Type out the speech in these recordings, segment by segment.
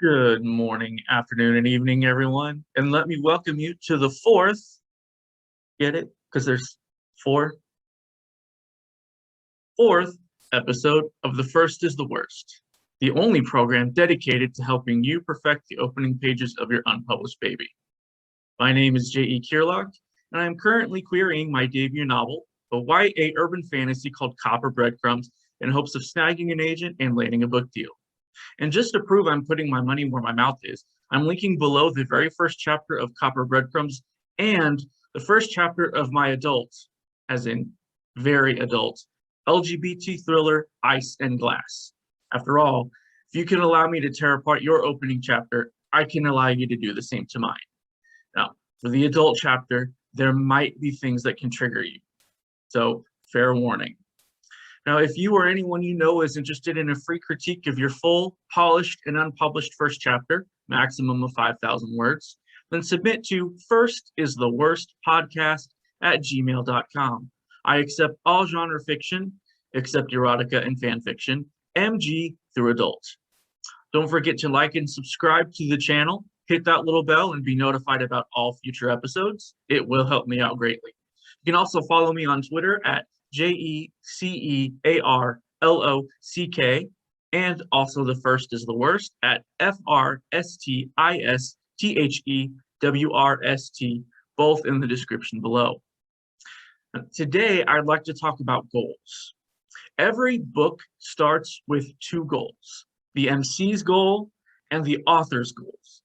Good morning, afternoon, and evening, everyone. And let me welcome you to the get it? Because there's four, fourth episode of The First is the Worst, the only program dedicated to helping you perfect the opening pages of your unpublished baby. My name is J.E. Kierlock, and I am currently querying my debut novel, a YA urban fantasy called Copper Breadcrumbs, in hopes of snagging an agent and landing a book deal. And just to prove I'm putting my money where my mouth is, I'm linking below the very first chapter of Copper Breadcrumbs and the first chapter of my adult, as in very adult, LGBT thriller Ice and Glass. After all, if you can allow me to tear apart your opening chapter, I can allow you to do the same to mine. Now, for the adult chapter, there might be things that can trigger you. So, fair warning. Now, if you or anyone you know is interested in a free critique of your full, polished, and unpublished first chapter, maximum of 5,000 words, then submit to FirstistheWorstPodcast at gmail.com. I accept all genre fiction, except erotica and fan fiction, MG through adult. Don't forget to like and subscribe to the channel, hit that little bell, and be notified about all future episodes. It will help me out greatly. You can also follow me on Twitter at JECEARLOCK, and also The First is the Worst at FRSTISTHEWRST, both in the description below. Today, I'd like to talk about goals. Every book starts with two goals, the MC's goal and the author's goals.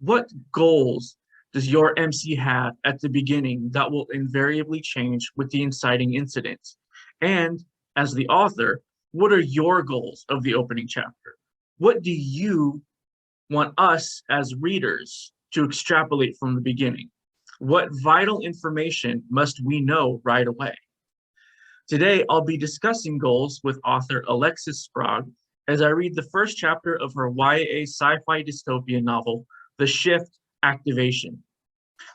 What goals does your MC have at the beginning that will invariably change with the inciting incident? And as the author, what are your goals of the opening chapter? What do you want us as readers to extrapolate from the beginning? What vital information must we know right away? Today, I'll be discussing goals with author Alexis Sprague as I read the first chapter of her YA sci-fi dystopian novel, The Shift Activation.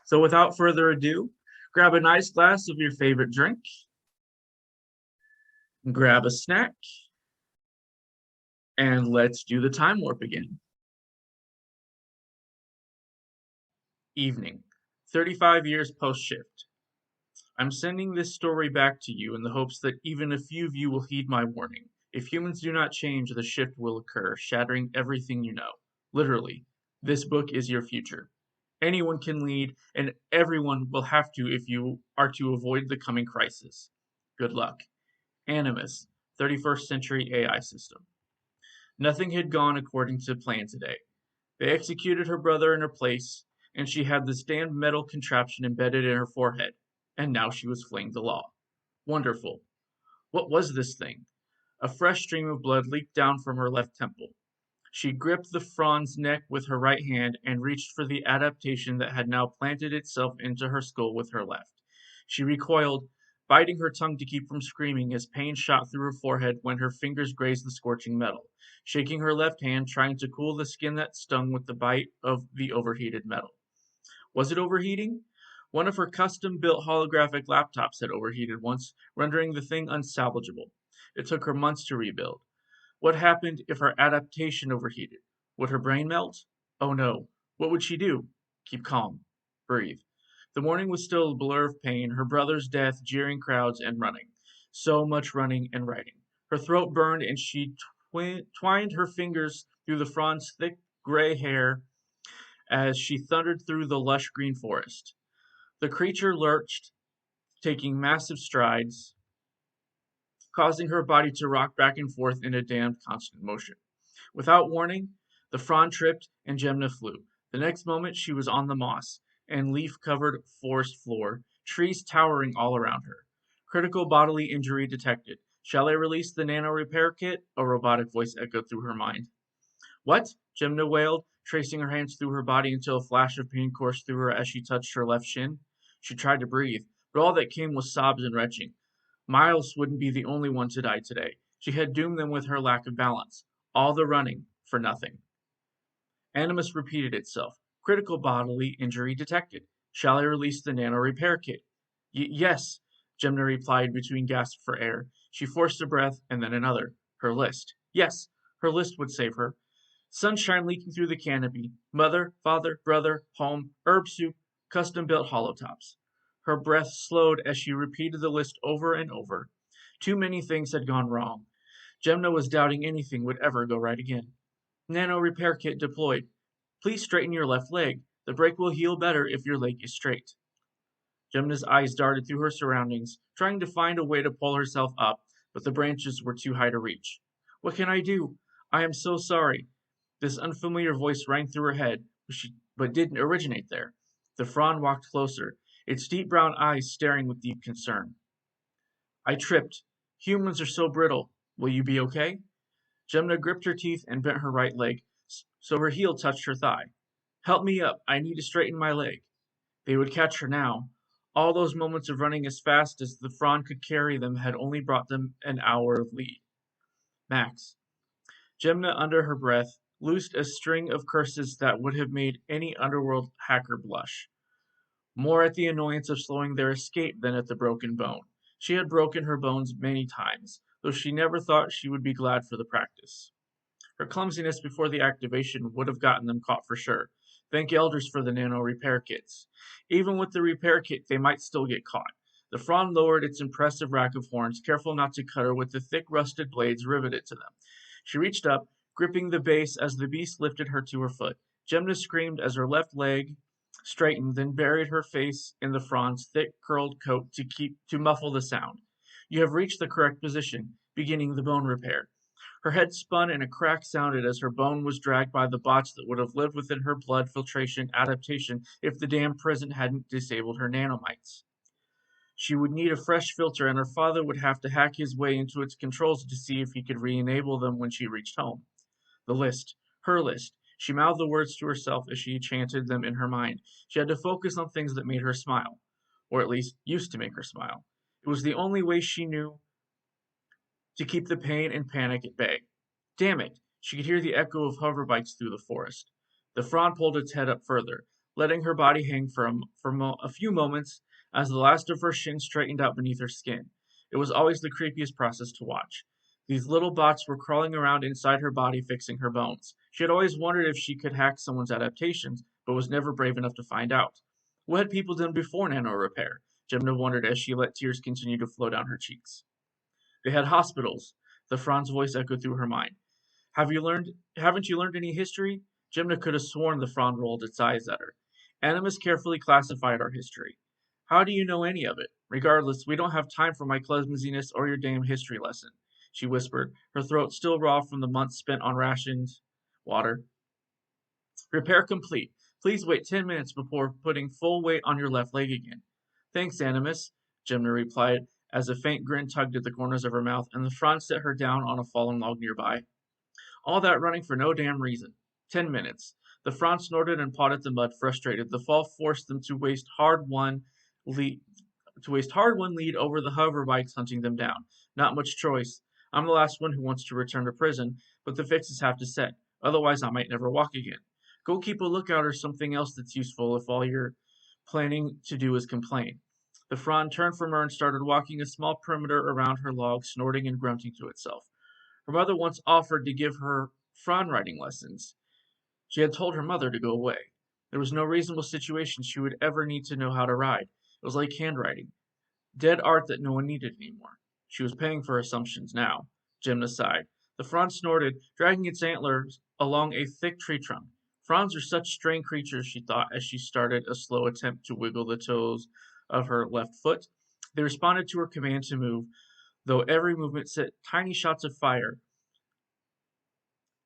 So without further ado, grab a nice glass of your favorite drink, grab a snack, and let's do the time warp again. Evening, 35 years post-shift. I'm sending this story back to you in the hopes that even a few of you will heed my warning. If humans do not change, the shift will occur, shattering everything you know. Literally, this book is your future. Anyone can lead, and everyone will have to if you are to avoid the coming crisis. Good luck. Animus, 31st century AI system. Nothing had gone according to plan today. They executed her brother in her place, and she had this damned metal contraption embedded in her forehead, and now she was fleeing the law. Wonderful. What was this thing? A fresh stream of blood leaked down from her left temple. She gripped the Fran's neck with her right hand and reached for the adaptation that had now planted itself into her skull with her left. She recoiled, biting her tongue to keep from screaming as pain shot through her forehead when her fingers grazed the scorching metal, shaking her left hand, trying to cool the skin that stung with the bite of the overheated metal. Was it overheating? One of her custom-built holographic laptops had overheated once, rendering the thing unsalvageable. It took her months to rebuild. What happened if her adaptation overheated? Would her brain melt? Oh no. What would she do? Keep calm. Breathe. The morning was still a blur of pain, her brother's death, jeering crowds, and running. So much running and writing. Her throat burned, and she twined her fingers through the Fran's thick gray hair as she thundered through the lush green forest. The creature lurched, taking massive strides, causing her body to rock back and forth in a damned constant motion. Without warning, the Fran tripped and Gemna flew. The next moment she was on the moss and leaf-covered forest floor, trees towering all around her. Critical bodily injury detected. Shall I release the nano repair kit? A robotic voice echoed through her mind. What? Gemna wailed, tracing her hands through her body until a flash of pain coursed through her as she touched her left shin. She tried to breathe, but all that came was sobs and retching. Miles wouldn't be the only one to die today. She had doomed them with her lack of balance. All the running for nothing. Animus repeated itself. Critical bodily injury detected. Shall I release the nano repair kit? Yes, Gemna replied between gasps for air. She forced a breath and then another. Her list. Yes, her list would save her. Sunshine leaking through the canopy. Mother, father, brother, home, herb soup, custom-built holotops. Her breath slowed as she repeated the list over and over. Too many things had gone wrong. Gemna was doubting anything would ever go right again. Nano repair kit deployed. Please straighten your left leg. The break will heal better if your leg is straight. Gemna's eyes darted through her surroundings, trying to find a way to pull herself up, but the branches were too high to reach. What can I do? I am so sorry. This unfamiliar voice rang through her head, but didn't originate there. The Fron walked closer, its deep brown eyes staring with deep concern. I tripped. Humans are so brittle. Will you be okay? Gemna gripped her teeth and bent her right leg, so her heel touched her thigh. Help me up. I need to straighten my leg. They would catch her now. All those moments of running as fast as the Fron could carry them had only brought them an hour of lead. Max. Gemna, under her breath, loosed a string of curses that would have made any underworld hacker blush. More at the annoyance of slowing their escape than at the broken bone. She had broken her bones many times, though she never thought she would be glad for the practice. Her clumsiness before the activation would have gotten them caught for sure. Thank elders for the nano repair kits. Even with the repair kit, they might still get caught. The Fron lowered its impressive rack of horns, careful not to cut her with the thick rusted blades riveted to them. She reached up, gripping the base as the beast lifted her to her foot. Gemna screamed as her left leg straightened, then buried her face in the Fron's thick, curled coat to muffle the sound. You have reached the correct position, beginning the bone repair. Her head spun and a crack sounded as her bone was dragged by the bots that would have lived within her blood filtration adaptation if the damn prison hadn't disabled her nanomites. She would need a fresh filter, and her father would have to hack his way into its controls to see if he could re-enable them when she reached home. The list. Her list. She mouthed the words to herself as she chanted them in her mind. She had to focus on things that made her smile. Or at least used to make her smile. It was the only way she knew to keep the pain and panic at bay. Damn it! She could hear the echo of hoverbikes through the forest. The Fron pulled its head up further, letting her body hang for a few moments as the last of her shins straightened out beneath her skin. It was always the creepiest process to watch. These little bots were crawling around inside her body, fixing her bones. She had always wondered if she could hack someone's adaptations, but was never brave enough to find out. What had people done before nano repair? Gemna wondered as she let tears continue to flow down her cheeks. They had hospitals. The Fron's voice echoed through her mind. Haven't you learned any history? Gemna could have sworn the Fron rolled its eyes at her. Animus carefully classified our history. How do you know any of it? Regardless, we don't have time for my clumsiness or your damn history lesson, she whispered, her throat still raw from the months spent on rationed water. Repair complete. Please wait 10 minutes before putting full weight on your left leg again. Thanks, Animus, Gemna replied, as a faint grin tugged at the corners of her mouth, and the Fron set her down on a fallen log nearby. All that running for no damn reason. 10 minutes. The Fron snorted and pawed at the mud, frustrated. The fall forced them to waste hard-won lead over the hover bikes hunting them down. Not much choice. I'm the last one who wants to return to prison, but the fixes have to set. Otherwise, I might never walk again. Go keep a lookout or something else that's useful if all you're planning to do is complain. The Fron turned from her and started walking a small perimeter around her log, snorting and grunting to itself. Her mother once offered to give her Fron riding lessons. She had told her mother to go away. There was no reasonable situation she would ever need to know how to ride. It was like handwriting. Dead art that no one needed anymore. She was paying for assumptions now. Gemna sighed. The Fron snorted, dragging its antlers along a thick tree trunk. Frons are such strange creatures, she thought, as she started a slow attempt to wiggle the toes of her left foot. They responded to her command to move, though every movement sent tiny shots of fire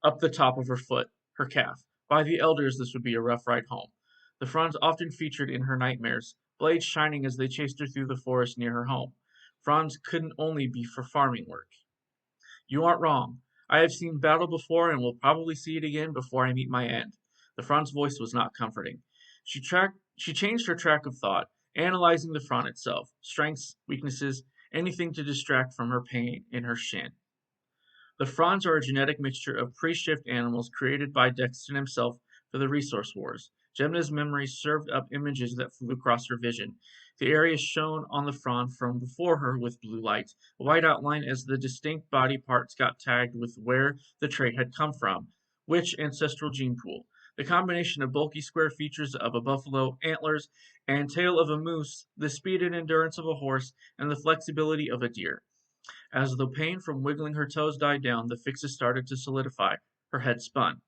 up the top of her foot, her calf. By the elders, this would be a rough ride home. The Frons often featured in her nightmares, blades shining as they chased her through the forest near her home. Frons couldn't only be for farming work. You aren't wrong. I have seen battle before and will probably see it again before I meet my end. The Fron's voice was not comforting. She changed her track of thought, analyzing the Fron itself, strengths, weaknesses, anything to distract from her pain in her shin. The Frons are a genetic mixture of pre-shift animals created by Dexton himself for the Resource Wars. Gemna's memory served up images that flew across her vision. The area shown on the Fron from before her with blue light, a white outline as the distinct body parts got tagged with where the trait had come from, Which ancestral gene pool? The combination of bulky square features of a buffalo, antlers, and tail of a moose, the speed and endurance of a horse, and the flexibility of a deer. As the pain from wiggling her toes died down, the fixes started to solidify. Her head spun.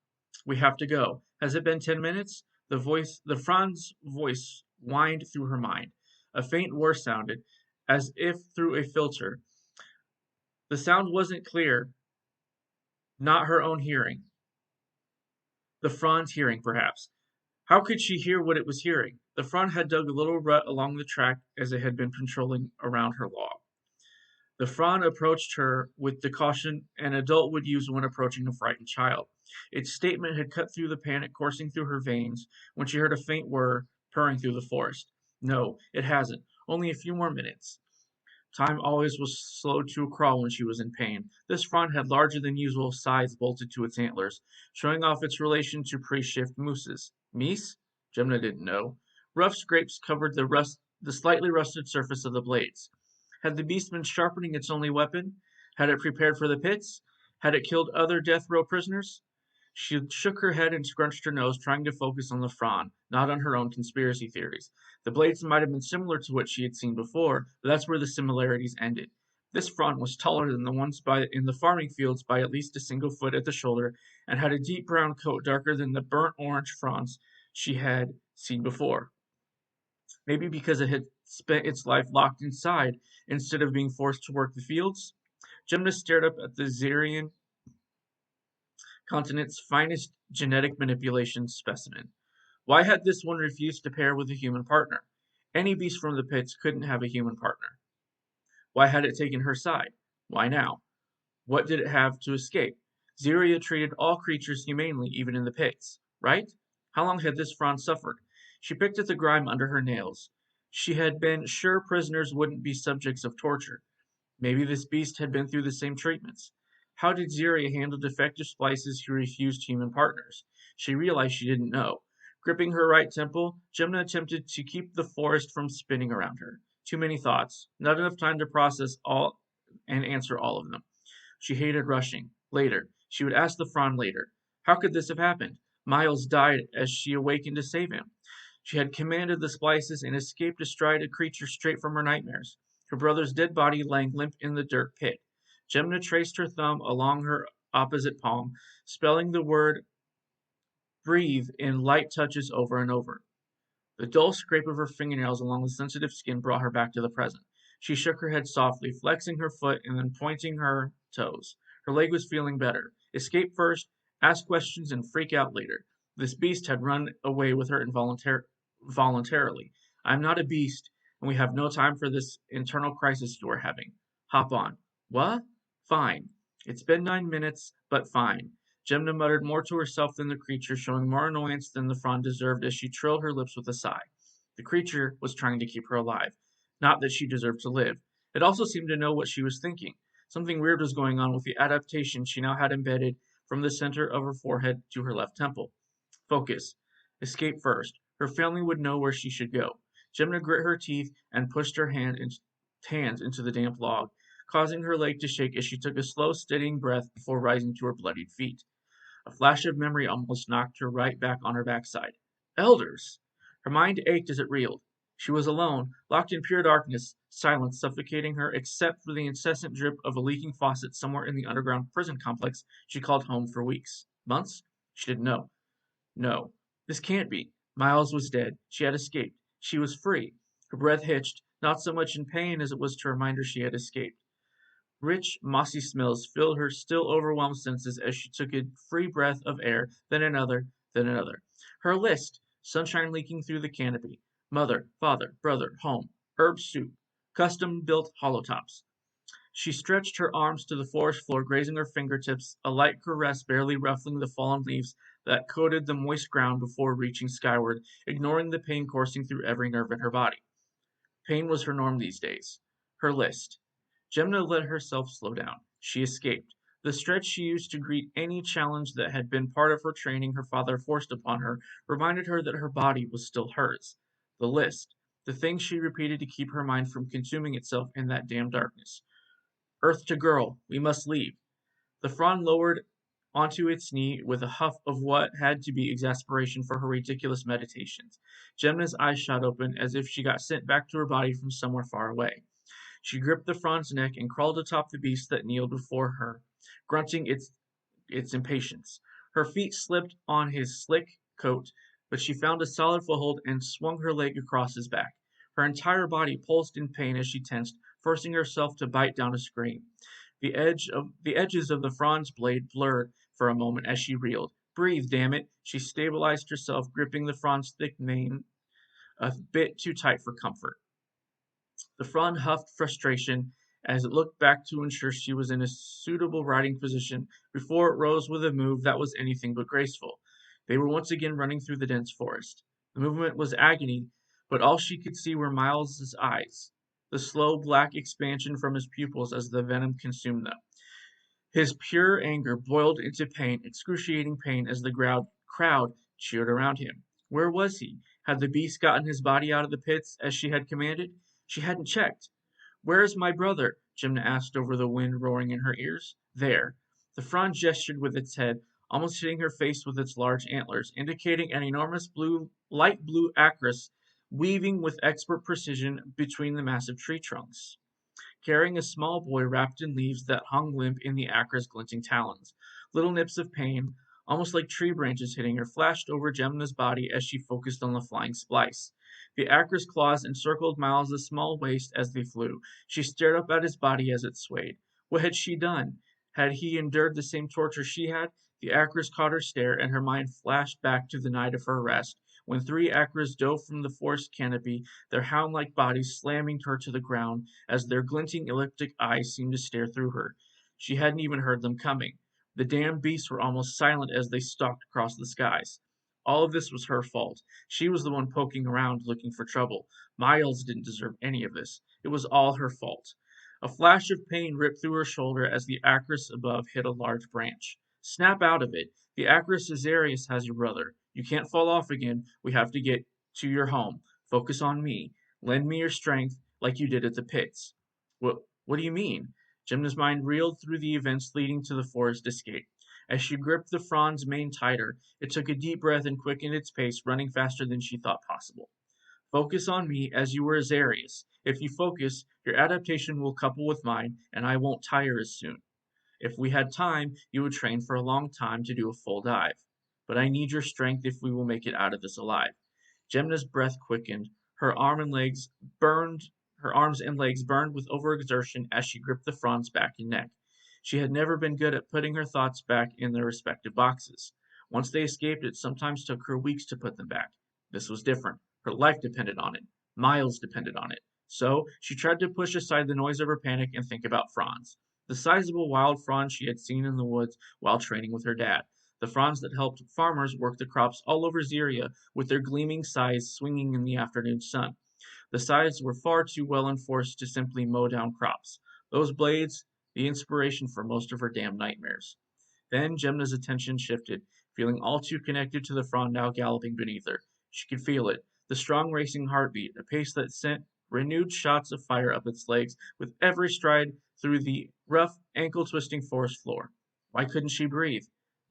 We have to go. Has it been 10 minutes? The Fran's voice whined through her mind. A faint whir sounded, as if through a filter. The sound wasn't clear, not her own hearing. The Fran's hearing, perhaps. How could she hear what it was hearing? The Fran had dug a little rut along the track as it had been patrolling around her log. The Fran approached her with the caution an adult would use when approaching a frightened child. Its statement had cut through the panic coursing through her veins when she heard a faint whir purring through the forest. No, it hasn't. Only a few more minutes. Time always was slow to a crawl when she was in pain. This Fran had larger than usual scythes bolted to its antlers, showing off its relation to pre-shift mooses. Meese? Gemna didn't know. Rough scrapes covered the slightly rusted surface of the blades. Had the beast been sharpening its only weapon? Had it prepared for the pits? Had it killed other death row prisoners? She shook her head and scrunched her nose, trying to focus on the Fran, not on her own conspiracy theories. The blades might have been similar to what she had seen before, but that's where the similarities ended. This Fran was taller than the ones in the farming fields by at least a single foot at the shoulder, and had a deep brown coat darker than the burnt orange Frans she had seen before. Maybe because it had spent its life locked inside instead of being forced to work the fields. Gemna stared up at the Xerian continent's finest genetic manipulation specimen. Why had this one refused to pair with a human partner? Any beast from the pits couldn't have a human partner. Why had it taken her side? Why now? What did it have to escape? Xeria treated all creatures humanely, even in the pits, right? How long had this Fran suffered? She picked at the grime under her nails. She had been sure prisoners wouldn't be subjects of torture. Maybe this beast had been through the same treatments. How did Xeria handle defective splices who refused human partners? She realized she didn't know. Gripping her right temple, Gemna attempted to keep the forest from spinning around her. Too many thoughts, not enough time to process all and answer all of them. She hated rushing. Later. She would ask the Fran later. How could this have happened? Miles died as she awakened to save him. She had commanded the splices and escaped astride a creature straight from her nightmares. Her brother's dead body lying limp in the dirt pit. Gemna traced her thumb along her opposite palm, spelling the word breathe in light touches over and over. The dull scrape of her fingernails along the sensitive skin brought her back to the present. She shook her head softly, flexing her foot and then pointing her toes. Her leg was feeling better. Escape first, ask questions, and freak out later. This beast had run away with her voluntarily. I'm not a beast, and we have no time for this internal crisis you are having. Hop on. What? Fine. It's been 9 minutes, but fine. Gemna muttered more to herself than the creature, showing more annoyance than the Fran deserved as she trilled her lips with a sigh. The creature was trying to keep her alive. Not that she deserved to live. It also seemed to know what she was thinking. Something weird was going on with the adaptation she now had embedded from the center of her forehead to her left temple. Focus. Escape first. Her family would know where she should go. Gemna grit her teeth and pushed her hands into the damp log, causing her leg to shake as she took a slow, steadying breath before rising to her bloodied feet. A flash of memory almost knocked her right back on her backside. Elders! Her mind ached as it reeled. She was alone, locked in pure darkness, silence suffocating her except for the incessant drip of a leaking faucet somewhere in the underground prison complex she called home for weeks. Months? She didn't know. No, this can't be. Miles was dead. She had escaped. She was free. Her breath hitched, not so much in pain as it was to remind her she had escaped. Rich, mossy smells filled her still overwhelmed senses as she took a free breath of air, then another, then another. Her list, sunshine leaking through the canopy. Mother, father, brother, home, herb soup, custom-built holotops. She stretched her arms to the forest floor, grazing her fingertips, a light caress barely ruffling the fallen leaves that coated the moist ground before reaching skyward, ignoring the pain coursing through every nerve in her body. Pain was her norm these days. Her list. Gemna let herself slow down. She escaped. The stretch she used to greet any challenge that had been part of her training her father forced upon her reminded her that her body was still hers. The list. The things she repeated to keep her mind from consuming itself in that damn darkness. Earth to girl. We must leave. The Fran lowered onto its knee with a huff of what had to be exasperation for her ridiculous meditations. Gemna's eyes shot open as if she got sent back to her body from somewhere far away. She gripped the Fran's neck and crawled atop the beast that kneeled before her, grunting its impatience. Her feet slipped on his slick coat, but she found a solid foothold and swung her leg across his back. Her entire body pulsed in pain as she tensed, forcing herself to bite down a scream. The edges of the Fran's blade blurred for a moment as she reeled. Breathe, damn it! She stabilized herself, gripping the Fran's thick mane a bit too tight for comfort. The Fron huffed frustration as it looked back to ensure she was in a suitable riding position before it rose with a move that was anything but graceful. They were once again running through the dense forest. The movement was agony, but all she could see were Miles's eyes, the slow black expansion from his pupils as the venom consumed them. His pure anger boiled into pain, excruciating pain, as the crowd cheered around him. Where was he? Had the beast gotten his body out of the pits as she had commanded? She hadn't checked. "Where is my brother?" Jimna asked over the wind roaring in her ears. "There." The frond gestured with its head, almost hitting her face with its large antlers, indicating an enormous light blue acris weaving with expert precision between the massive tree trunks, carrying a small boy wrapped in leaves that hung limp in the acre's glinting talons. Little nips of pain, almost like tree branches hitting her, flashed over Gemna's body as she focused on the flying splice. The acre's claws encircled Miles' small waist as they flew. She stared up at his body as it swayed. What had she done? Had he endured the same torture she had? The acres caught her stare, and her mind flashed back to the night of her arrest, when three acres dove from the forest canopy, their hound-like bodies slamming her to the ground as their glinting elliptic eyes seemed to stare through her. She hadn't even heard them coming. The damned beasts were almost silent as they stalked across the skies. All of this was her fault. She was the one poking around looking for trouble. Miles didn't deserve any of this. It was all her fault. A flash of pain ripped through her shoulder as the acris above hit a large branch. Snap out of it. The acris Azarius has your brother. You can't fall off again. We have to get to your home. Focus on me. Lend me your strength like you did at the pits. What do you mean? Jimna's mind reeled through the events leading to the forest escape. As she gripped the frond's mane tighter, it took a deep breath and quickened its pace, running faster than she thought possible. Focus on me as you were Azarius. If you focus, your adaptation will couple with mine, and I won't tire as soon. If we had time, you would train for a long time to do a full dive. But I need your strength if we will make it out of this alive. Gemna's breath quickened. Her arms and legs burned with overexertion as she gripped the frond's back and neck. She had never been good at putting her thoughts back in their respective boxes. Once they escaped, it sometimes took her weeks to put them back. This was different. Her life depended on it. Miles depended on it. So she tried to push aside the noise of her panic and think about Franz. The sizable wild fronds she had seen in the woods while training with her dad. The fronds that helped farmers work the crops all over Zyria with their gleaming scythes swinging in the afternoon sun. The scythes were far too well enforced to simply mow down crops. Those blades, the inspiration for most of her damn nightmares. Then Gemna's attention shifted, feeling all too connected to the frond now galloping beneath her. She could feel it, the strong racing heartbeat, a pace that sent renewed shots of fire up its legs with every stride through the rough, ankle-twisting forest floor. Why couldn't she breathe?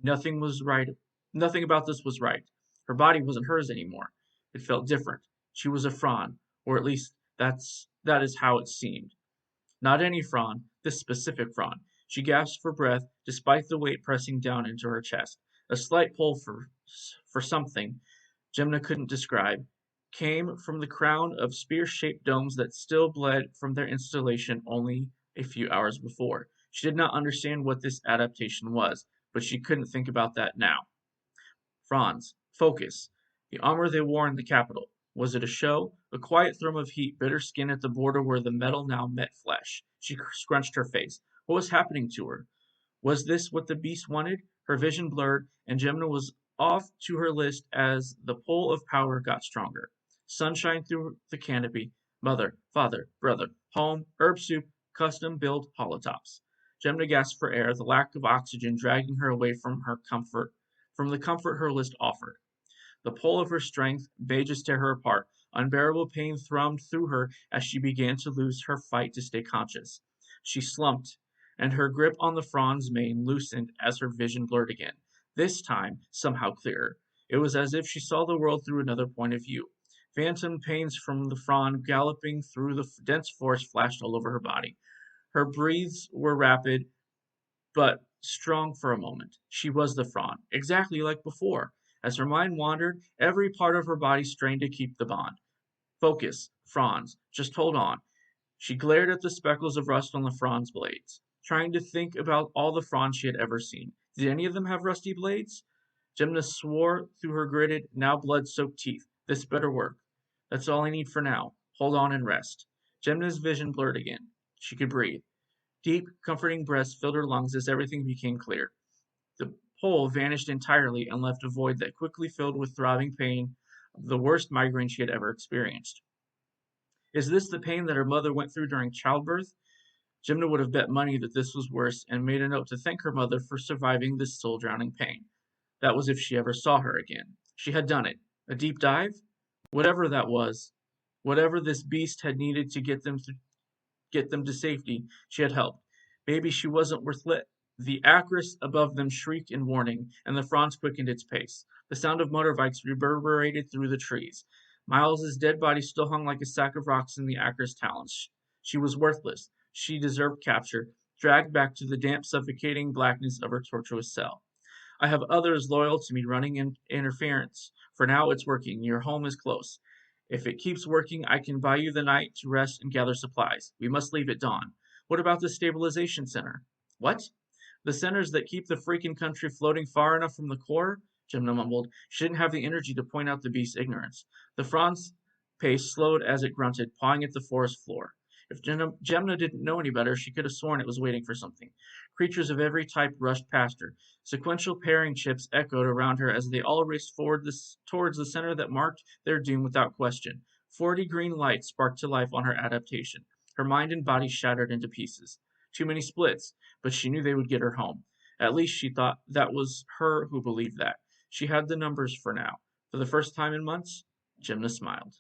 Nothing was right. Nothing about this was right. Her body wasn't hers anymore. It felt different. She was a frond, or at least that is how it seemed. Not any frond, this specific frond. She gasped for breath, despite the weight pressing down into her chest. A slight pull for something Gemna couldn't describe came from the crown of spear-shaped domes that still bled from their installation only a few hours before. She did not understand what this adaptation was, but she couldn't think about that now. Franz, focus. The armor they wore in the capital. Was it a show? A quiet thrum of heat bit her skin at the border where the metal now met flesh. She scrunched her face. What was happening to her? Was this what the beast wanted? Her vision blurred, and Gemna was off to her list as the pull of power got stronger. Sunshine through the canopy. Mother, father, brother, home, herb soup, custom-built holotops. Gemna gasped for air, the lack of oxygen dragging her away from the comfort her list offered. The pull of her strength bade to tear her apart. Unbearable pain thrummed through her as she began to lose her fight to stay conscious. She slumped and her grip on the Fran's mane loosened as her vision blurred again, this time somehow clearer. It was as if she saw the world through another point of view. Phantom pains from the Fran galloping through the dense forest flashed all over her body. Her breaths were rapid, but strong for a moment. She was the Fran, exactly like before. As her mind wandered, every part of her body strained to keep the bond. Focus, Franz, just hold on. She glared at the speckles of rust on the Fran's blades, trying to think about all the Frans she had ever seen. Did any of them have rusty blades? Gemna swore through her gritted, now blood-soaked teeth. This better work. That's all I need for now. Hold on and rest. Gemna's vision blurred again. She could breathe. Deep, comforting breaths filled her lungs as everything became clear. The pole vanished entirely and left a void that quickly filled with throbbing pain of the worst migraine she had ever experienced. Is this the pain that her mother went through during childbirth? Gemna would have bet money that this was worse and made a note to thank her mother for surviving this soul-drowning pain. That was if she ever saw her again. She had done it. A deep dive? Whatever that was, whatever this beast had needed to get them to safety, she had helped. Maybe she wasn't worth it. The acris above them shrieked in warning, and the Franz quickened its pace. The sound of motorbikes reverberated through the trees. Miles's dead body still hung like a sack of rocks in the acris talons. She was worthless. She deserved capture, dragged back to the damp, suffocating blackness of her tortuous cell. I have others loyal to me running interference. For now it's working. Your home is close. If it keeps working, I can buy you the night to rest and gather supplies. We must leave at dawn. What about the stabilization center? What? The centers that keep the freaking country floating far enough from the core? Gemna mumbled. She didn't have the energy to point out the beast's ignorance. The Fran's pace slowed as it grunted, pawing at the forest floor. If Gemna didn't know any better, she could have sworn it was waiting for something. Creatures of every type rushed past her. Sequential pairing chips echoed around her as they all raced forward towards the center that marked their doom without question. 40 green lights sparked to life on her adaptation. Her mind and body shattered into pieces. Too many splits, but she knew they would get her home. At least she thought that was her who believed that. She had the numbers for now. For the first time in months, Gemna smiled.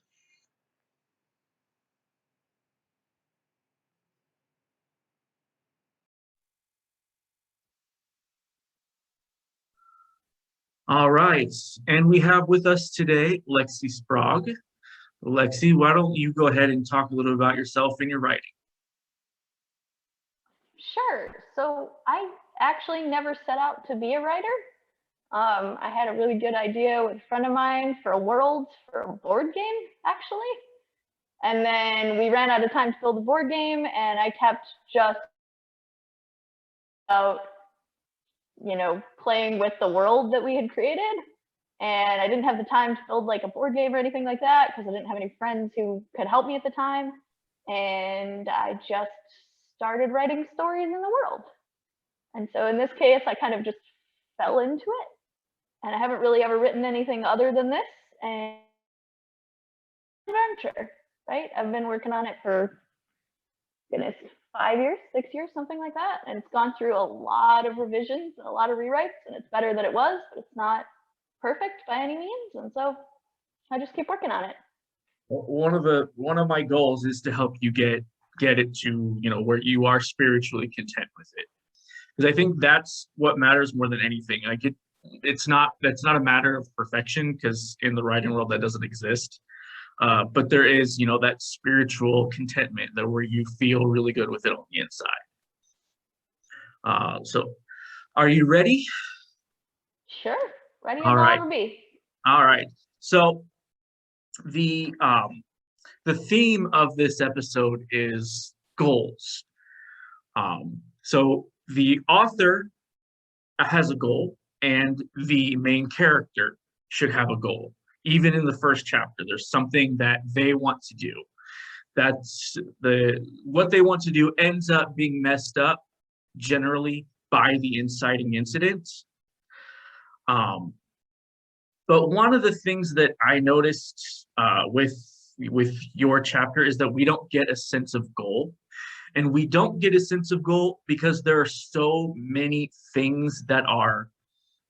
All right, and we have with us today Alexis Sprague. Lexi, why don't you go ahead and talk a little about yourself and your writing? Sure. So I actually never set out to be a writer. I had a really good idea with a friend of mine for a world for a board game, actually. And then we ran out of time to build the board game, and I kept just out, playing with the world that we had created. And I didn't have the time to build like a board game or anything like that because I didn't have any friends who could help me at the time. And I just started writing stories in the world. And so in this case, I kind of just fell into it. And I haven't really ever written anything other than this. And adventure, right? I've been working on it for, goodness, 5 years, 6 years, something like that. And it's gone through a lot of revisions, a lot of rewrites, and it's better than it was, but it's not perfect by any means. And so I just keep working on it. One of my goals is to help you get it to, where you are spiritually content with it. Because I think that's what matters more than anything. Like that's not a matter of perfection, because in the writing world that doesn't exist. But there is, that spiritual contentment that where you feel really good with it on the inside. So are you ready? Sure. Ready as I'll ever be. All right. So the theme of this episode is goals. So the author has a goal, and the main character should have a goal. Even in the first chapter, there's something that they want to do. What they want to do ends up being messed up generally by the inciting incident. But one of the things that I noticed with your chapter is that we don't get a sense of goal. And we don't get a sense of goal because there are so many things that are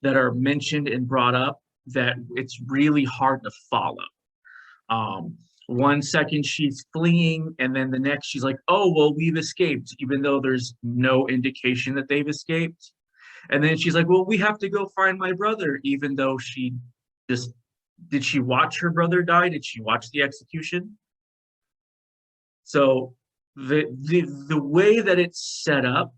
mentioned and brought up that it's really hard to follow. one second she's fleeing, and then the next she's like, oh, well, we've escaped, even though there's no indication that they've escaped. And then she's like, well, we have to go find my brother, even though she just, did she watch her brother die? Did she watch the execution? So the way that it's set up,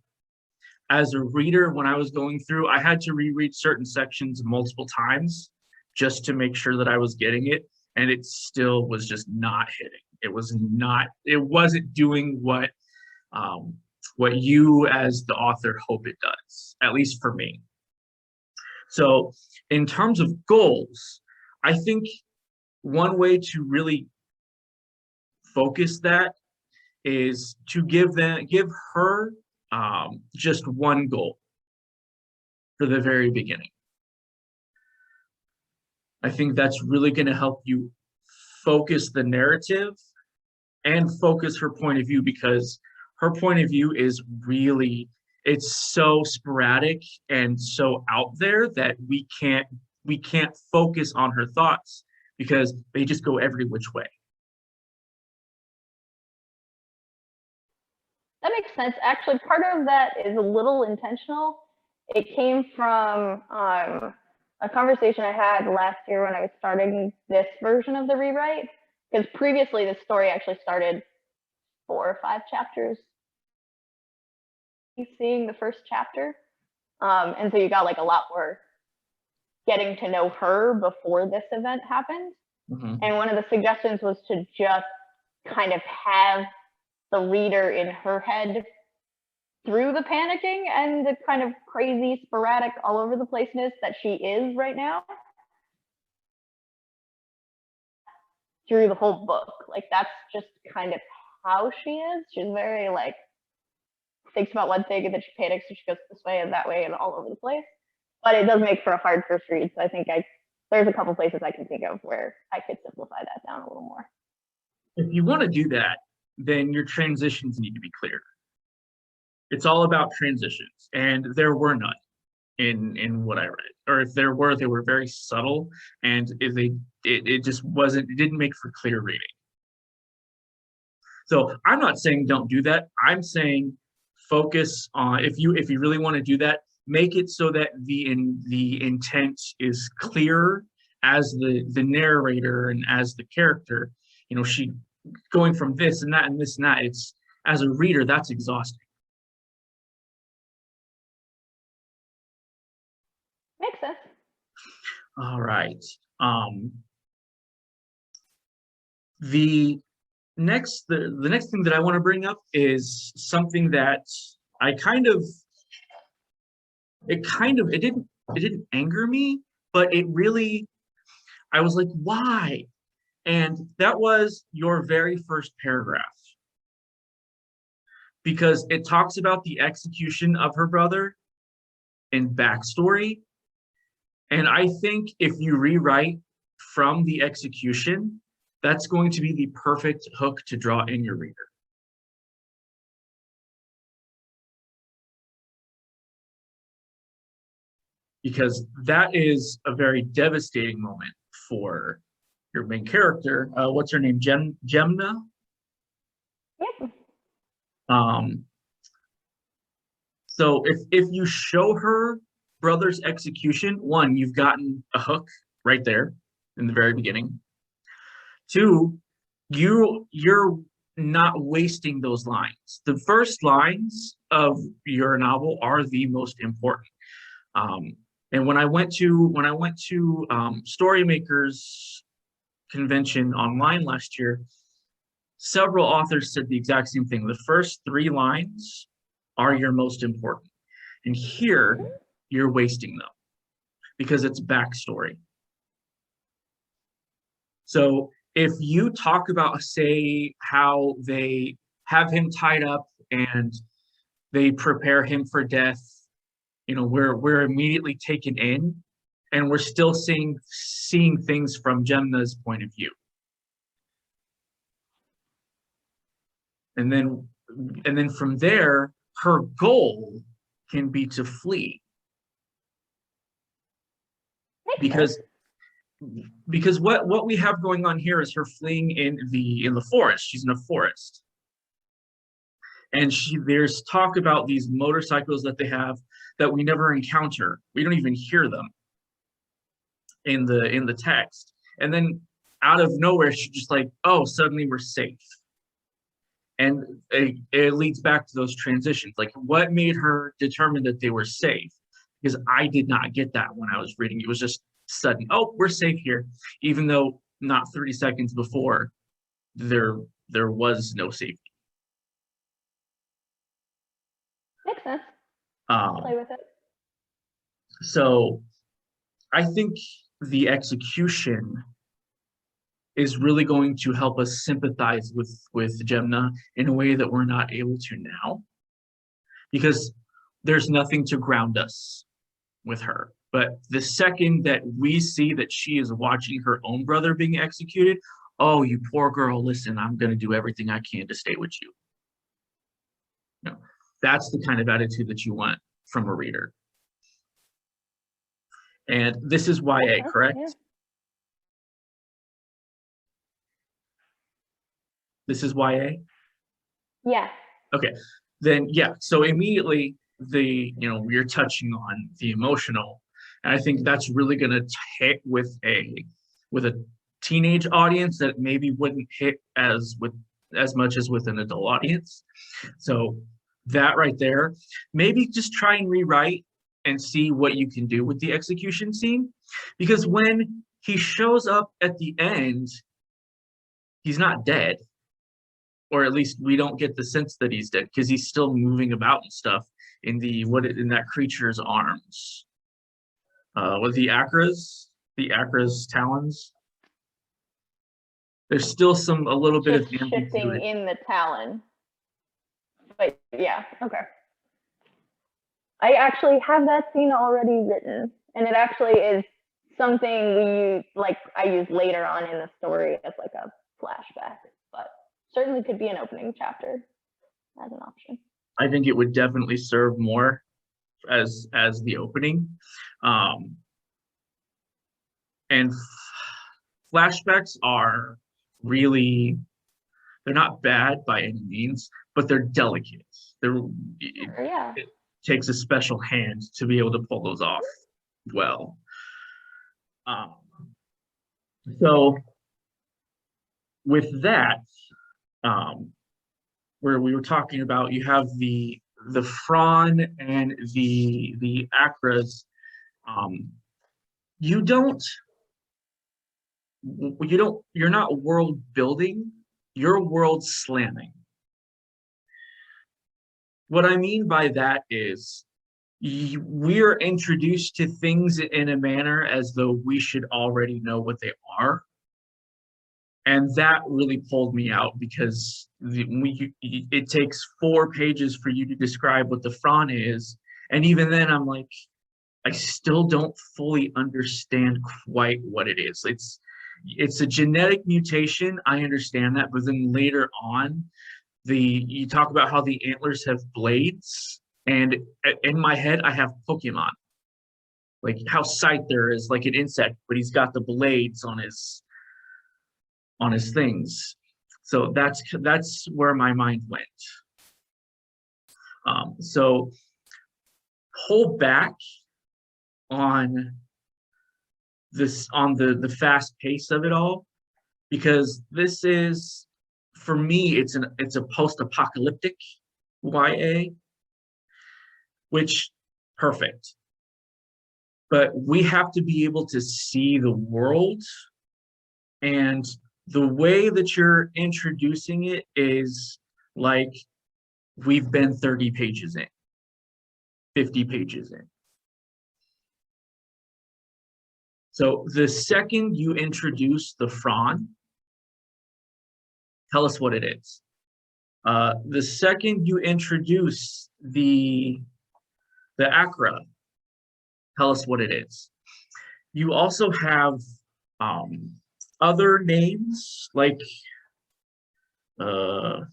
as a reader, when I was going through, I had to reread certain sections multiple times just to make sure that I was getting it. And it still was just not hitting. It wasn't doing what you as the author hope it does, at least for me. So in terms of goals, I think one way to really focus that is to give her just one goal for the very beginning. I think that's really going to help you focus the narrative and focus her point of view, because her point of view is really, it's so sporadic and so out there that we can't focus on her thoughts because they just go every which way. That makes sense. Actually, part of that is a little intentional. It came from a conversation I had last year when I was starting this version of the rewrite, because previously the story actually started 4 or 5 chapters seeing the first chapter, and so you got like a lot more getting to know her before this event happened. Mm-hmm. And one of the suggestions was to just kind of have the reader in her head through the panicking and the kind of crazy, sporadic, all over the placeness that she is right now through the whole book. Like, that's just kind of how she is. She's very, like, thinks about one thing and then she panics and she goes this way and that way and all over the place. But it does make for a hard first read. So I think there's a couple places I can think of where I could simplify that down a little more. If you want to do that, then your transitions need to be clear. It's all about transitions, and there were none in what I read, or if there were, they were very subtle, and it just wasn't. It didn't make for clear reading. So I'm not saying don't do that. I'm saying focus on, if you really want to do that, make it so that the intent is clear as the narrator and as the character. You know, she going from this and that and this and that. It's, as a reader, that's exhausting. Makes sense. All right. The next thing that I want to bring up is something that it didn't anger me, but it really, I was like, why? And that was your very first paragraph, because it talks about the execution of her brother and backstory. And I think if you rewrite from the execution, that's going to be the perfect hook to draw in your reader. Because that is a very devastating moment for your main character. What's her name? Gemna? Yep. So if you show her brother's execution, one, you've gotten a hook right there in the very beginning. Two, you're not wasting those lines. The first lines of your novel are the most important. And when I went to Storymakers convention online last year, several authors said the exact same thing. The first 3 lines are your most important. And here, you're wasting them because it's backstory. So if you talk about, say, how they have him tied up and they prepare him for death, you know, we're immediately taken in, and we're still seeing things from Gemna's point of view. And then from there, her goal can be to flee. Because because what we have going on here is her fleeing in the forest. She's in a forest, and there's talk about these motorcycles that they have that we never encounter. We don't even hear them in the text. And then out of nowhere, she's just like, oh, suddenly we're safe. And it leads back to those transitions. Like, what made her determine that they were safe? Because I did not get that when I was reading. It was just sudden, oh, we're safe here, even though not 30 seconds before there was no safety. Makes sense. Play with it. So I think the execution is really going to help us sympathize with Gemna in a way that we're not able to now, because there's nothing to ground us with her. But the second that we see that she is watching her own brother being executed, oh, you poor girl, listen, I'm going to do everything I can to stay with you. No, that's the kind of attitude that you want from a reader. And this is YA, correct? Yeah. This is YA? Yeah. Okay. Then yeah. So immediately we're touching on the emotional. And I think that's really gonna hit with a teenage audience that maybe wouldn't hit as much as with an adult audience. So that right there, maybe just try and rewrite and see what you can do with the execution scene. Because when he shows up at the end, he's not dead. Or at least we don't get the sense that he's dead, because he's still moving about and stuff in that creature's arms. With the Akra's talons. There's still a little bit of shifting in the talon. But yeah, okay. I actually have that scene already written, and it actually is something I use later on in the story as like a flashback, but certainly could be an opening chapter as an option. I think it would definitely serve more as the opening. And flashbacks are really, they're not bad by any means, but they're delicate. It takes a special hand to be able to pull those off well. So with that, where we were talking about, you have the Fron and the Akras. You're not world building, you're world slamming. What I mean by that is we're introduced to things in a manner as though we should already know what they are. And that really pulled me out, because it takes 4 pages for you to describe what the Fron is. And even then I'm like, I still don't fully understand quite what it is. It's a genetic mutation, I understand that, but then later on, you talk about how the antlers have blades, and in my head I have Pokemon, like how Scyther is like an insect, but he's got the blades on his things. So that's where my mind went. So pull back on the fast pace of it all, because this is, for me, it's a post-apocalyptic YA, which perfect. But we have to be able to see the world, and the way that you're introducing it is like we've been 30 pages in, 50 pages in. So the second you introduce the Fron, tell us what it is. The second you introduce the Akra, tell us what it is. You also have other names like the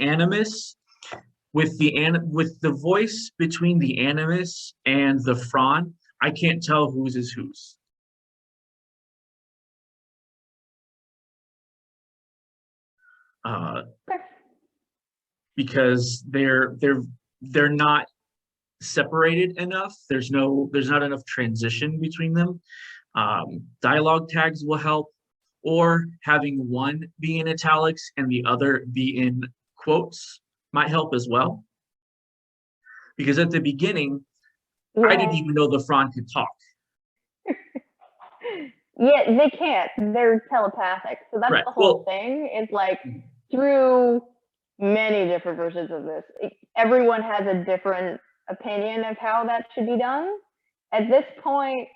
Animus, with the voice between the animus and the Fron, I can't tell whose is whose. Because they're not separated enough. There's not enough transition between them. Dialogue tags will help, or having one be in italics and the other be in quotes might help as well. Because at the beginning, Yeah. I didn't even know the Fron could talk. Yeah, they can't. They're telepathic. So that's Right. the whole thing. Is like through many different versions of this, everyone has a different opinion of how that should be done. At this point,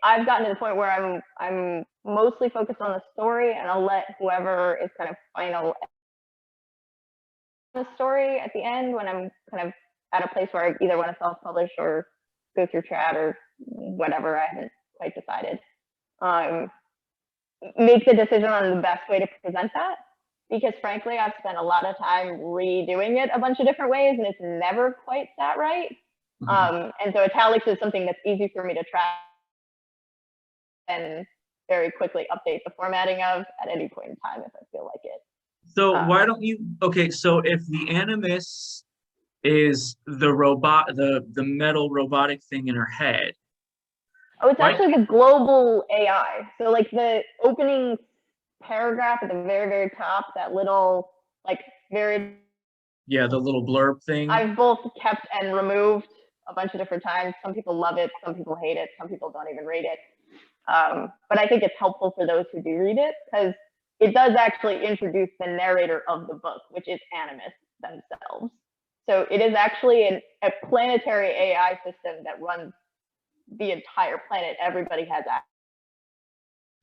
I've gotten to the point where I'm mostly focused on the story, and I'll let whoever is kind of final the story at the end when I'm kind of at a place where I either want to self-publish or go through trad or whatever. I haven't quite decided. Make the decision on the best way to present that, because frankly, I've spent a lot of time redoing it a bunch of different ways, and it's never quite that right. And so italics is something that's easy for me to track and very quickly update the formatting of at any point in time if I feel like it. So why don't you, okay, so if the animus is the metal robotic thing in her head. Oh, it's actually the global AI. So like the opening paragraph at the very, very top, that little like very... Yeah, the little blurb thing. I've both kept and removed a bunch of different times. Some people love it, some people hate it, some people don't even read it. But I think it's helpful for those who do read it, because it does actually introduce the narrator of the book, which is animus themselves. So it is actually a planetary AI system that runs the entire planet. Everybody has access.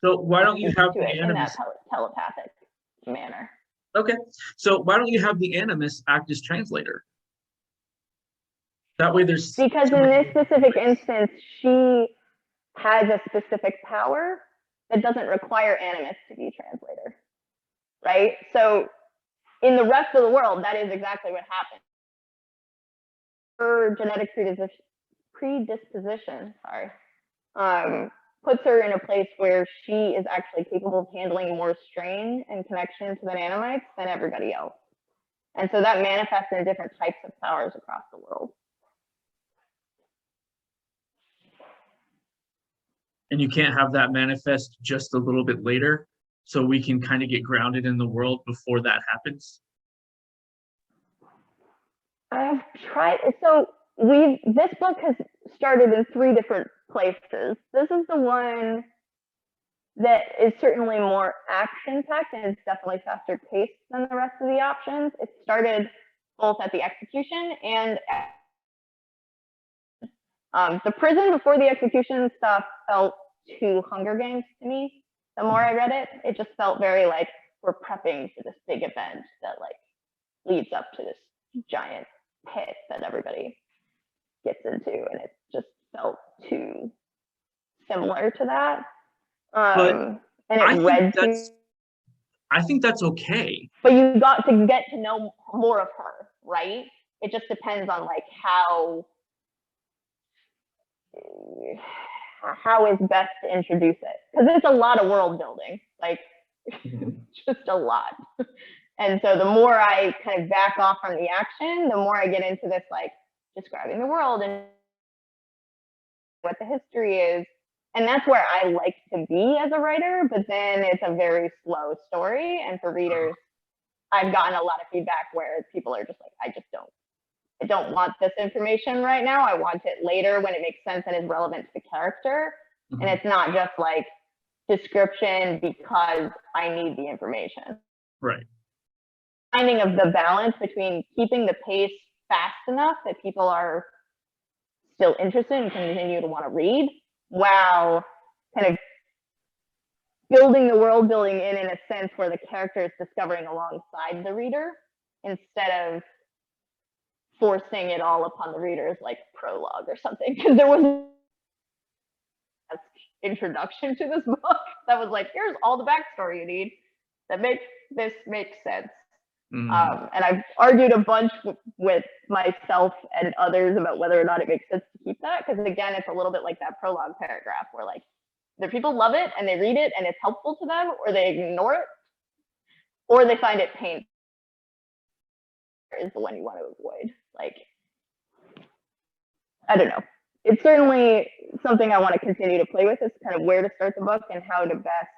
So why don't you have the animus in that telepathic manner? Okay, so why don't you have the animus act as translator? That way there's... Because in this specific instance, she has a specific power that doesn't require animus to be translator, right? So in the rest of the world, that is exactly what happened. Her genetic predisposition, puts her in a place where she is actually capable of handling more strain and connection to the nanomites than everybody else. And so that manifests in different types of powers across the world. And you can't have that manifest just a little bit later, so we can kind of get grounded in the world before that happens? I've tried. So this book has started in 3 different places. This is the one that is certainly more action-packed, and it's definitely faster paced than the rest of the options. It started both at the execution and the prison before the execution stuff felt too Hunger Games to me. The more I read it, it just felt very like we're prepping for this big event that like leads up to this giant pit that everybody gets into, and it just felt too similar to that. And it I think that's okay. But you got to get to know more of her, right? It just depends on like how is best to introduce it, because it's a lot of world building, like just a lot. And so the more I kind of back off from the action, the more I get into this like describing the world and what the history is. And that's where I like to be as a writer, but then it's a very slow story. And for readers, I've gotten a lot of feedback where people are just like, I don't want this information right now. I want it later when it makes sense and is relevant to the character. And it's not just like description because I need the information. Right. Finding of the balance between keeping the pace fast enough that people are still interested and continue to want to read, while kind of building the world building in a sense where the character is discovering alongside the reader instead of forcing it all upon the reader's like prologue or something. Because there was an introduction to this book that was like, here's all the backstory you need that makes this make sense. And I've argued a bunch with myself and others about whether or not it makes sense to keep that, because again, it's a little bit like that prologue paragraph where like the people love it and they read it and it's helpful to them, or they ignore it, or they find it painful. Is the one you want to avoid. Like, I don't know. It's certainly something I want to continue to play with, is kind of where to start the book and how to best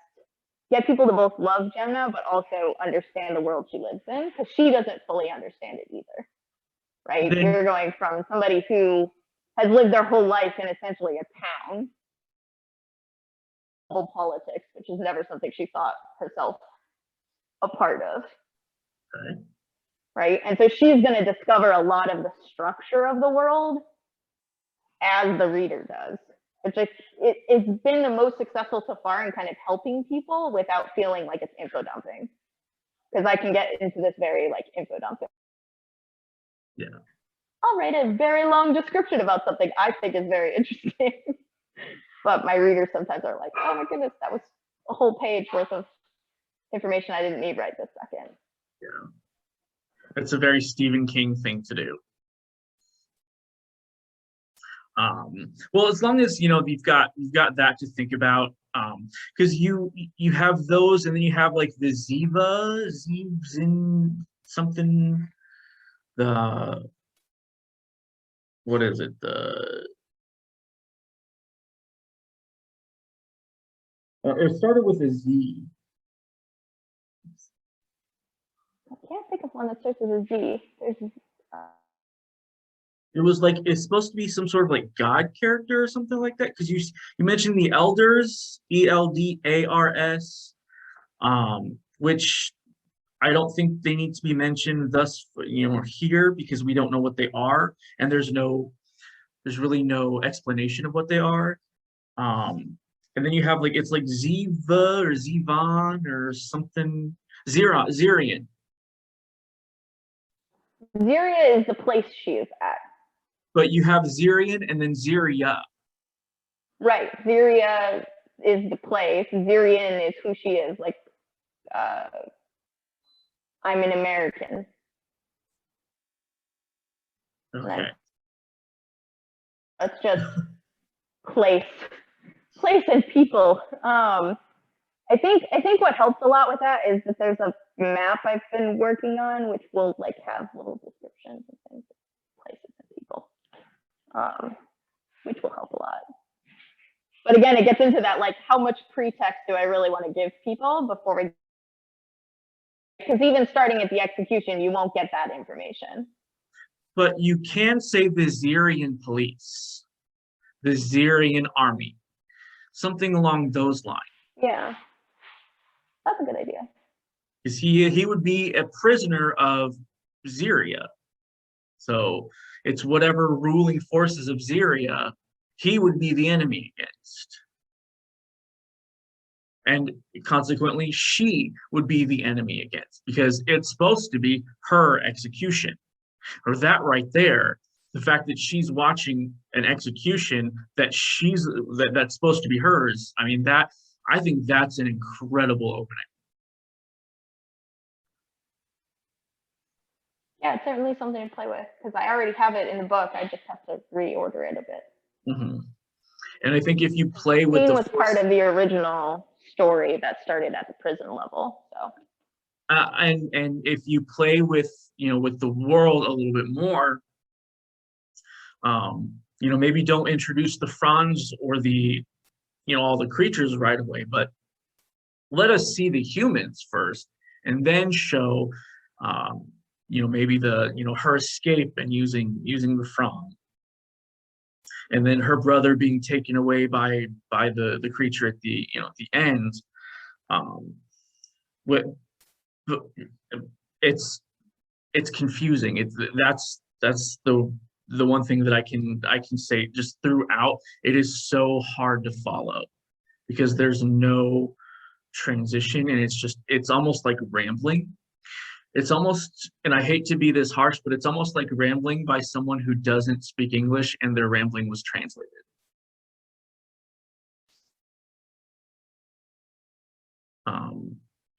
get people to both love Gemna, but also understand the world she lives in, because she doesn't fully understand it either, right? You're going from somebody who has lived their whole life in essentially a town, politics, which is never something she thought herself a part of. Okay. Right? And so she's going to discover a lot of the structure of the world as the reader does, which it's been the most successful so far in kind of helping people without feeling like it's info dumping, because I can get into this very like info dumping. Yeah. I'll write a very long description about something I think is very interesting, but my readers sometimes are like, oh my goodness, that was a whole page worth of information I didn't need right this second. Yeah. It's a very Stephen King thing to do. Well, as long as you've got that to think about, because you have those, and then you have like the Zevzin something, the what is it, it started with a Z. I can't think of one that starts with a Z. It was like, it's supposed to be some sort of like God character or something like that, because you mentioned the elders, Eldars, which I don't think they need to be mentioned thus here, because we don't know what they are, and there's really no explanation of what they are. And then you have like, it's like Ziva or Zivan or something, Zirian. Ziria is the place she is at. But you have Zirian and then Ziria. Right. Ziria is the place. Zirian is who she is. Like, I'm an American. Okay. That's just place and people. I think what helps a lot with that is that there's a map I've been working on, which will like have little descriptions and things, places and people, which will help a lot. But again, it gets into that, like, how much pretext do I really want to give people before we, because even starting at the execution, you won't get that information. But you can say the Zirian police, the Zirian army, something along those lines. Yeah, that's a good idea. Because he would be a prisoner of Ziria. So it's whatever ruling forces of Ziria he would be the enemy against. And consequently, she would be the enemy against, because it's supposed to be her execution. Or that right there, the fact that she's watching an execution that's supposed to be hers, I mean, I think that's an incredible opening. Yeah, it's certainly something to play with, because I already have it in the book. I just have to reorder it a bit. Mm-hmm. And I think if you play with the was part of the original story that started at the prison level, so. And if you play with with the world a little bit more, maybe don't introduce the Franz or the all the creatures right away, but let us see the humans first, and then show maybe the her escape and using the Franz, and then her brother being taken away by the creature at the at the end. It's confusing. That's the one thing that I can say just throughout. It is so hard to follow because there's no transition, and it's almost like rambling. It's almost, and I hate to be this harsh, but it's almost like rambling by someone who doesn't speak English and their rambling was translated.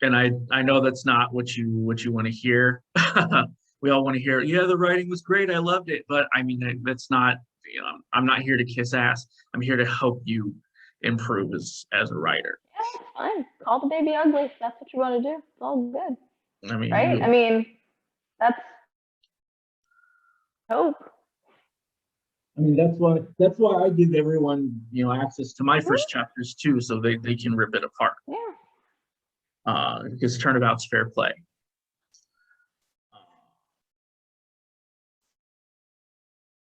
and I know that's not what you want to hear. We all want to hear, yeah, the writing was great, I loved it, but I mean that's not, I'm not here to kiss ass. I'm here to help you improve as a writer. Yeah, it's fine. Call the baby ugly if that's what you want to do. It's all good, I mean, right? I mean, that's hope. I mean, that's why I give everyone, access to my first chapters too, so they can rip it apart. Yeah. Because turnabout's fair play.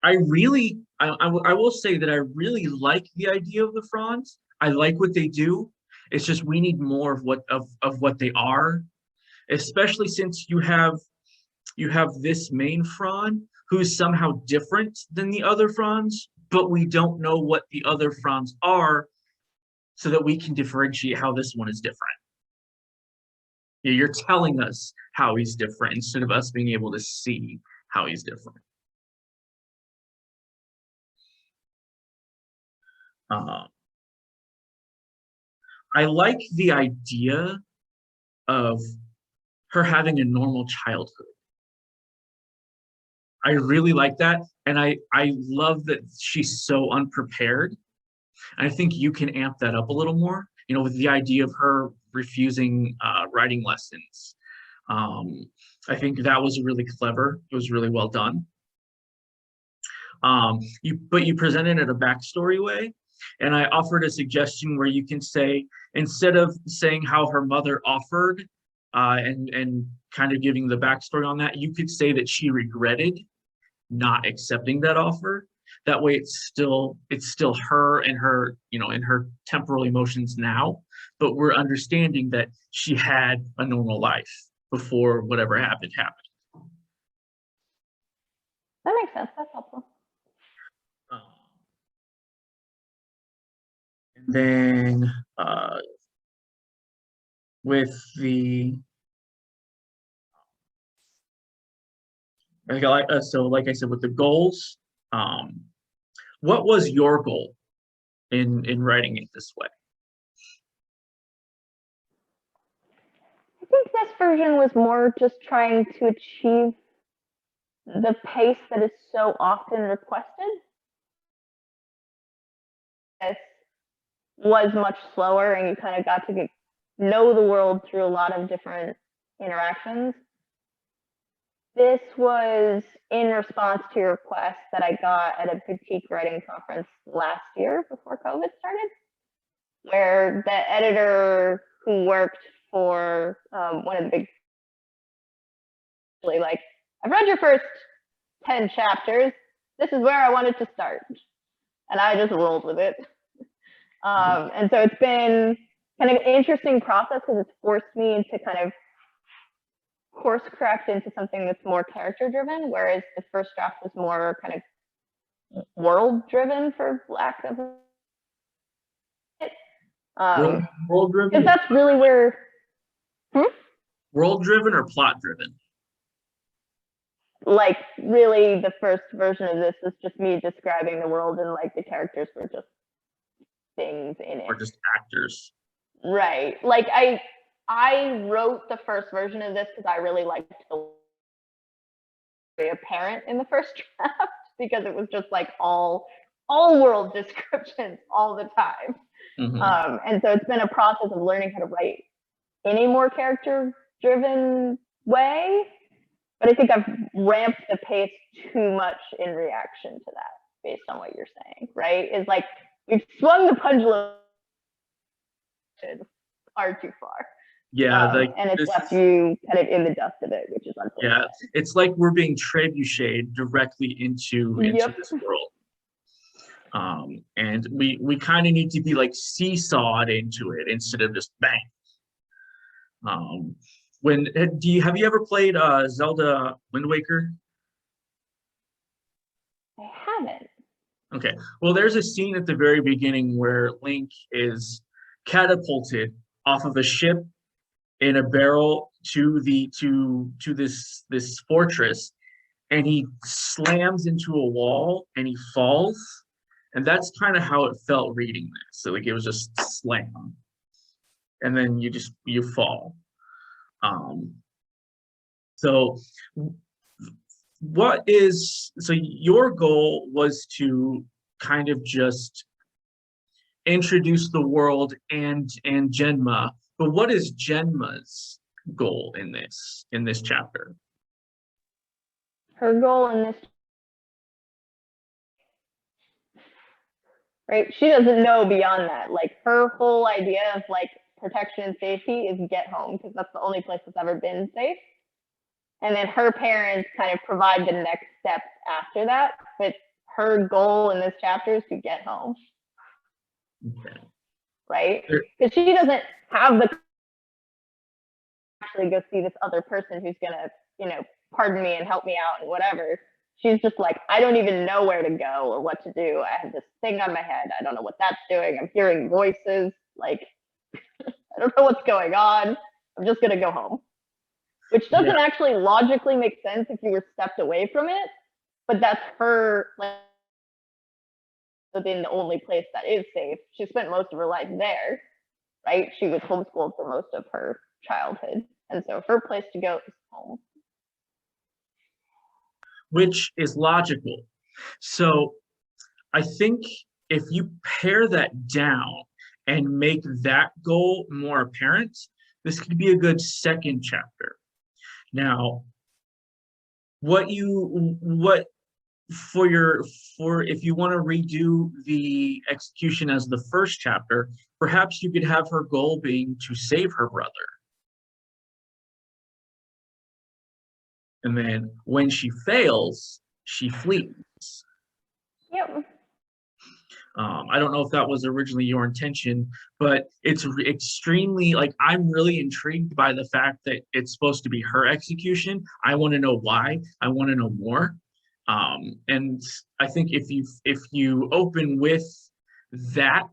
I will say that I really like the idea of the fronds. I like what they do. It's just we need more of what they are, especially since you have this main frond who's somehow different than the other fronds, but we don't know what the other fronds are, so that we can differentiate how this one is different. You're telling us how he's different instead of us being able to see how he's different. I like the idea of her having a normal childhood. I really like that. And I love that she's so unprepared. And I think you can amp that up a little more, with the idea of her refusing writing lessons. I think that was really clever. It was really well done. But you presented it a backstory way. And I offered a suggestion where you can say, instead of saying how her mother offered and kind of giving the backstory on that, you could say that she regretted not accepting that offer. That way it's still her and her, in her temporal emotions now, but we're understanding that she had a normal life before whatever happened. That makes sense. That's helpful. And then with the like I said, with the goals, what was your goal in writing it this way? I think this version was more just trying to achieve the pace that is so often requested. This was much slower, and you kind of got to know the world through a lot of different interactions. This was in response to a request that I got at a boutique writing conference last year before COVID started, where the editor who worked for one of the big, like, I've read your first 10 chapters. This is where I wanted to start. And I just rolled with it. And so it's been kind of an interesting process because it's forced me to kind of course correct into something that's more character driven, whereas the first draft was more kind of world driven, for lack of world driven. Because that's really where world driven or plot driven. Like, really, the first version of this is just me describing the world, and like the characters were just things in it, or just actors. Right. Like I wrote the first version of this because I really liked the apparent in the first draft, because it was just like all world descriptions all the time. Mm-hmm. And so it's been a process of learning how to write in a more character driven way, but I think I've ramped the pace too much in reaction to that, based on what you're saying, right? Is like we've swung the pendulum far too far. Yeah, and it's left you kind of in the dust of it, which is unfortunate. Yeah, it's like we're being trebucheted directly into this world. And we kind of need to be like seesawed into it instead of just bang. Have you ever played Zelda Wind Waker? I haven't. Okay, well, there's a scene at the very beginning where Link is catapulted off of a ship in a barrel to this fortress, and he slams into a wall and he falls, and that's kind of how it felt reading this. So like it was just slam, and then you fall. Um, so your goal was to kind of just introduce the world and Genma, but what is Genma's goal in this chapter? Her goal in this, right? She doesn't know beyond that. Like her whole idea of like protection and safety is get home because that's the only place that's ever been safe. And then her parents kind of provide the next steps after that. But her goal in this chapter is to get home. Okay. Right? Because she doesn't have the actually go see this other person who's gonna, pardon me and help me out and whatever. She's just like, I don't even know where to go or what to do. I have this thing on my head. I don't know what that's doing. I'm hearing voices. Like, I don't know what's going on. I'm just gonna go home. Which doesn't actually logically make sense if you were stepped away from it, but that's her, like, within the only place that is safe. She spent most of her life there, right? She was homeschooled for most of her childhood. And so her place to go is home. Which is logical. So I think if you pare that down and make that goal more apparent, this could be a good second chapter. Now, if you want to redo the execution as the first chapter, perhaps you could have her goal being to save her brother. And then when she fails, she flees. Yep. I don't know if that was originally your intention, but it's extremely, like, I'm really intrigued by the fact that it's supposed to be her execution. I want to know why. I want to know more. And I think if you open with that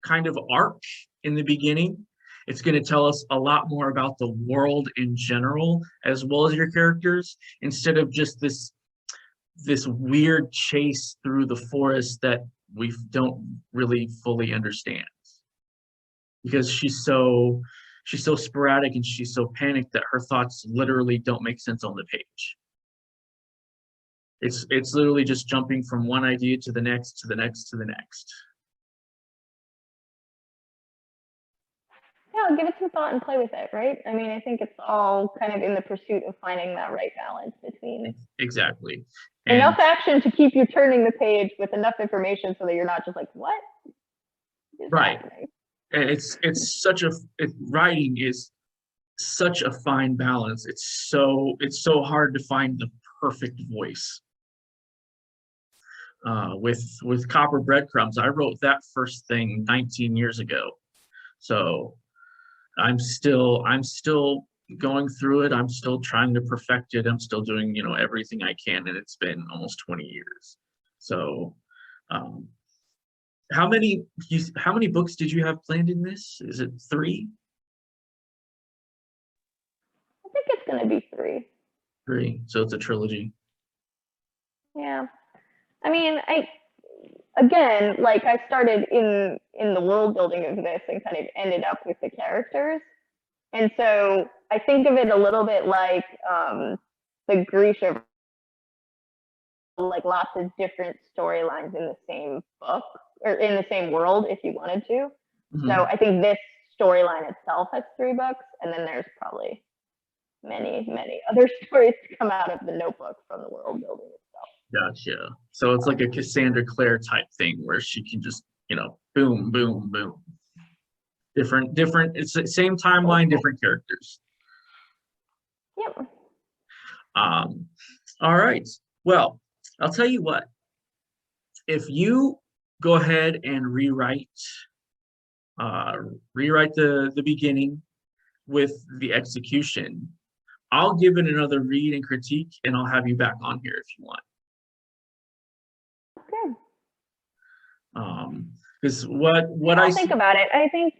kind of arc in the beginning, it's going to tell us a lot more about the world in general, as well as your characters, instead of just this weird chase through the forest that we don't really fully understand, because she's so sporadic and she's so panicked that her thoughts literally don't make sense on the page. It's literally just jumping from one idea to the next, to the next, to the next. Yeah, give it some thought and play with it, right? I mean, I think it's all kind of in the pursuit of finding that right balance between exactly enough action to keep you turning the page with enough information so that you're not just like, what is happening? And writing is such a fine balance. It's so hard to find the perfect voice. With Copper Breadcrumbs, I wrote that first thing 19 years ago. So I'm still going through it. I'm still trying to perfect it. I'm still doing, everything I can, and it's been almost 20 years. So how many books did you have planned in this? Is it 3? I think it's going to be 3. 3. So it's a trilogy. Yeah. I mean, I started in the world building of this and kind of ended up with the characters. And so I think of it a little bit like the Grisha, like lots of different storylines in the same book or in the same world if you wanted to. Mm-hmm. So I think this storyline itself has 3 books, and then there's probably many, many other stories to come out of the notebook from the world building itself. Gotcha. So it's like a Cassandra Clare type thing where she can just, boom, boom, boom. Different, it's the same timeline, different characters. Yep. All right. Well, I'll tell you what. If you go ahead and rewrite the beginning with the execution, I'll give it another read and critique, and I'll have you back on here if you want. Okay. Because what I think about it, I think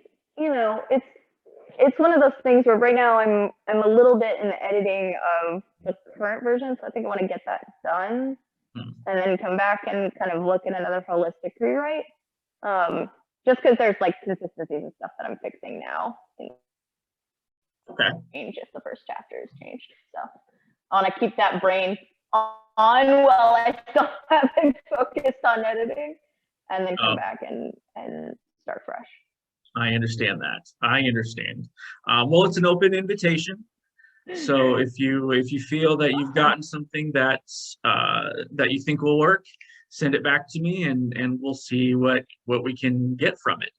it's one of those things where right now I'm a little bit in the editing of the current version, so I think I want to get that done and then come back and kind of look at another holistic rewrite. Just because there's like consistencies and stuff that I'm fixing now. Okay. change if the first chapter is changed. So I want to keep that brain on while I still haven't focused on editing, and then come back and start fresh. I understand that. I understand. Well, it's an open invitation. So if you feel that you've gotten something that's that you think will work, send it back to me, and we'll see what we can get from it.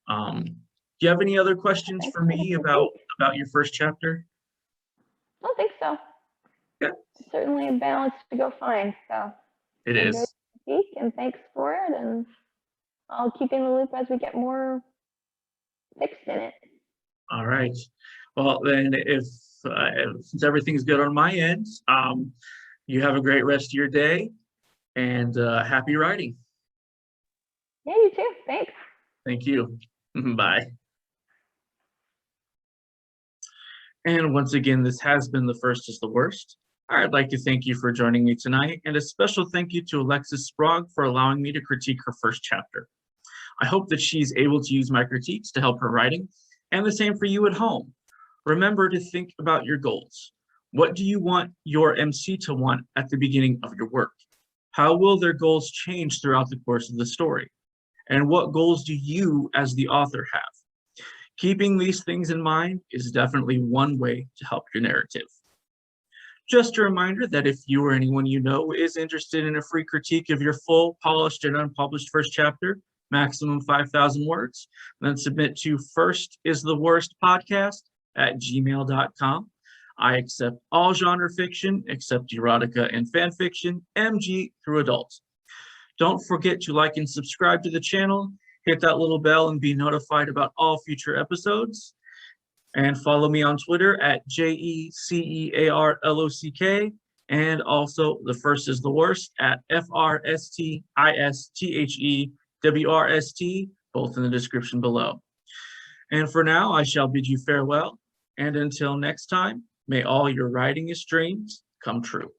Do you have any other questions for me about your first chapter? I don't think so. Yeah. It's certainly a balance to go find. So it is. And thanks for it. And I'll keep you in the loop as we get more fixed in it. All right. Well, then, if since everything's good on my end, you have a great rest of your day, and happy writing. Yeah, you too. Thanks. Thank you. Bye. And once again, this has been The First is the Worst. I'd like to thank you for joining me tonight, and a special thank you to Alexis Sprague for allowing me to critique her first chapter. I hope that she's able to use my critiques to help her writing, and the same for you at home. Remember to think about your goals. What do you want your MC to want at the beginning of your work? How will their goals change throughout the course of the story? And what goals do you as the author have? Keeping these things in mind is definitely one way to help your narrative. Just a reminder that if you or anyone you know is interested in a free critique of your full, polished, and unpublished first chapter, maximum 5,000 words, then submit to FirstistheWorstPodcast@gmail.com. I accept all genre fiction except erotica and fan fiction, MG through adult. Don't forget to like and subscribe to the channel, hit that little bell and be notified about all future episodes. And follow me on Twitter at JECEARLOCK, and also The First is the Worst at FRSTISTHEWRST, both in the description below. And for now, I shall bid you farewell, and until next time, may all your writingest dreams come true.